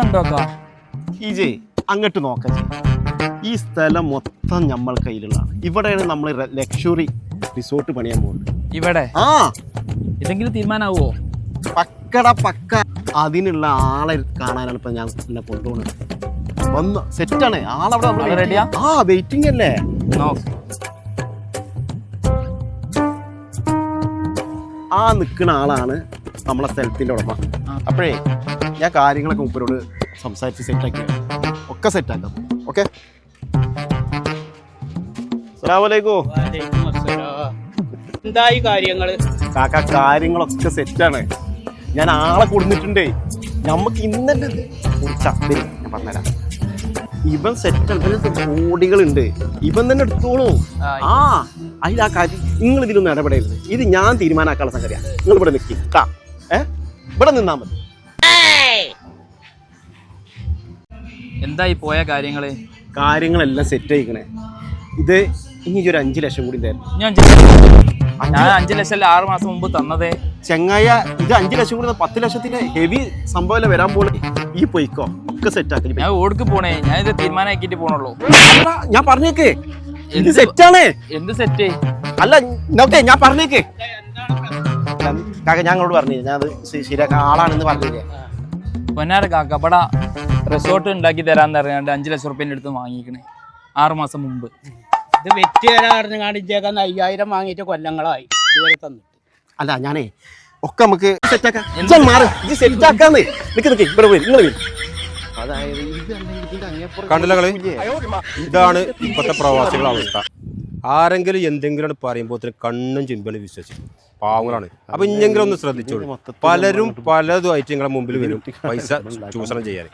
ഉണ്ടോക്കാ ഈജേ അങ്ങോട്ട് നോക്കാം. ഈ സ്ഥലം മൊത്തം നമ്മൾ കയ്യിലുള്ളതാണ്. ഇവിടെയാണ് നമ്മൾ ലക്ഷറി റിസോർട്ട് പണിയാൻ പോകുന്നത്. ഇവിടെ ആ ഇതെങ്കിലും തീരുമാനാവോ? പക്ക അതിനുള്ള ആളെ കാണാനാണ് ഇപ്പൊ ഞാൻ എന്നെ കൊണ്ടുപോകുന്നത്. വന്ന് സെറ്റാണ് ആളവിടെ റെഡിയാ? ആ വെയിറ്റിംഗ് അല്ലേ. ആ നിൽക്കുന്ന ആളാണ് നമ്മളെ സ്ഥലത്തിന്റെ ഉടമ. അപ്പോഴേ ഞാൻ കാര്യങ്ങളൊക്കെ മുപ്പരോട് സംസാരിച്ച് സെറ്റാക്കി ഒക്കെ സെറ്റാക്കാം. ഓക്കെ, അസ്സലാമലൈക്കും. എന്തായി കാര്യങ്ങള്? കാക്ക കാര്യങ്ങളൊക്കെ സെറ്റാണ്. ഞാൻ ആളെ കൊടുത്തിട്ടുണ്ടേ. നമുക്ക് ഇന്നലെ കുറച്ച് ഞാൻ പറഞ്ഞുതരാം. ഇവൻ സെറ്റാണ്, കോടികളുണ്ട്. ഇവൻ തന്നെ എടുത്തോളൂ. ആ അതിൽ ആ കാര്യം നിങ്ങൾ ഇതിലൊന്നും ഇടപെടരുത്. ഇത് ഞാൻ തീരുമാനമാക്കാനുള്ള സംഗതിയാണ്. നിങ്ങൾ ഇവിടെ നിൽക്കുക. ഇവിടെ നിന്നാ മതി. എന്തായി പോയ കാര്യങ്ങളെല്ലാം സെറ്റ് ആയിക്കണേ. ഇത് ഇനി ഒരു 5 ലക്ഷം കൂടി തരണം. ഞാൻ 5 ലക്ഷം 6 മാസം മുമ്പ് തന്നതേ ചെങ്ങായ. ഇത് 5 ലക്ഷം കൂടി 10 ലക്ഷത്തിന്റെ ഹെവി സംഭവം വരാൻ പോലെ. ഈ പൊയ്ക്കോ ഒക്കെ സെറ്റ് ആക്കി. ഞാൻ ഓടിക്ക് പോണേ. ഞാൻ ഇത് തീരുമാനമാക്കിട്ട് പോണുള്ളൂ. ഞാൻ പറഞ്ഞേക്ക് ഇത് സെറ്റാണ്. എന്ത് സെറ്റ്? അല്ല നോക്കേ, ഞാൻ പറഞ്ഞേക്ക് കാക്ക. ഞാൻ അങ്ങോട്ട് പറഞ്ഞു ഞാൻ അത് ശരിയാക്കാൻ ആളാണെന്ന് പറഞ്ഞില്ലേ. പൊന്നാര കാക്ക ഇവിടെ റിസോർട്ട് ഉണ്ടാക്കി തരാന്ന് പറഞ്ഞാണ്ട് 5 ലക്ഷം റുപ്യൻ്റെ അടുത്ത് വാങ്ങിക്കണേ 6 മാസം മുമ്പ്. ഇത് വെറ്റ് തരാൻ പറഞ്ഞു കാണിച്ചേക്കാൻ 5000 വാങ്ങിയിട്ട് കൊല്ലങ്ങളായി ഇതുവരെ തന്നിട്ട്. അല്ല ഞാനേ ഒക്കെ നമുക്ക് സെറ്റാക്കാം. സെറ്റാക്കാന്ന് നിക്ക് ഇവിടെ പോയി നിങ്ങൾ വരും. കണ്ടില്ല കളി? ഇതാണ് ഇപ്പോഴത്തെ പ്രവാസികളുടെ അവസ്ഥ. ആരെങ്കിലും എന്തെങ്കിലും പറയുമ്പോൾ കണ്ണും ചിമ്പലും വിശ്വസിക്കും. പാവങ്ങളാണ്. അപ്പൊ ഇഞ്ഞെങ്കിലും ഒന്ന് ശ്രദ്ധിച്ചോളൂ. പലരും പലതുമായിട്ട് നിങ്ങളുടെ മുമ്പിൽ വരും പൈസ ചൂഷണം ചെയ്യാൻ.